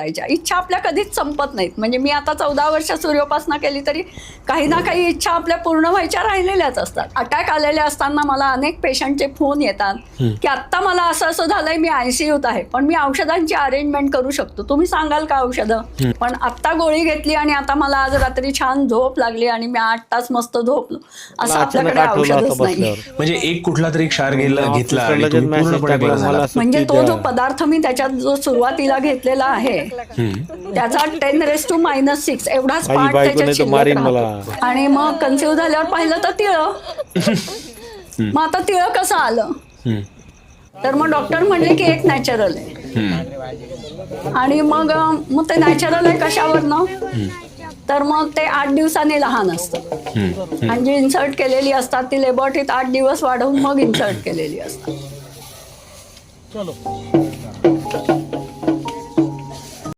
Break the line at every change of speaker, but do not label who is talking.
इच्छा आपल्या कधीच संपत नाहीत. म्हणजे मी आता 14 वर्ष सूर्योपासना केली तरी काही ना काही इच्छा आपल्या पूर्ण व्हायच्या राहिलेल्याच असतात. अटॅक आलेले असताना मला अनेक पेशंटचे फोन येतात की आत्ता मला असं असं झालंय, मी ICUत आहे, पण मी औषधांची अरेंजमेंट करू शकतो, तुम्ही सांगाल का औषधं? पण आत्ता गोळी घेतली आणि आता मला आज रात्री छान झोप लागली आणि मी 8 तास मस्त झोपलो, असं आपल्याकडे औषधच नाही.
म्हणजे एक कुठला तरी क्षार घेतला आणि तुम्ही पूर्णपणे बरं झाला.
म्हणजे तो जो पदार्थ मी त्याच्यात जो सुरुवातीला घेतलेला आहे त्याचा 10⁻⁻⁶ एवढाच पार्ट त्याच्यात शिल्लक राहतो. आणि मग कन्सिव्ह झाल्यावर पाहिलं तर तिळ. मग आता तिळ कसं आलं? तर मग डॉक्टर म्हणले की एक नॅचरल आहे. आणि मग ते नॅचरल आहे कशावरनं? तर मग ते 8 दिवसांनी लहान असतं आणि जी इन्सर्ट केलेली असतात ती लॅबोरेटरीत 8 दिवस वाढवून मग इन्सर्ट केलेली असतात.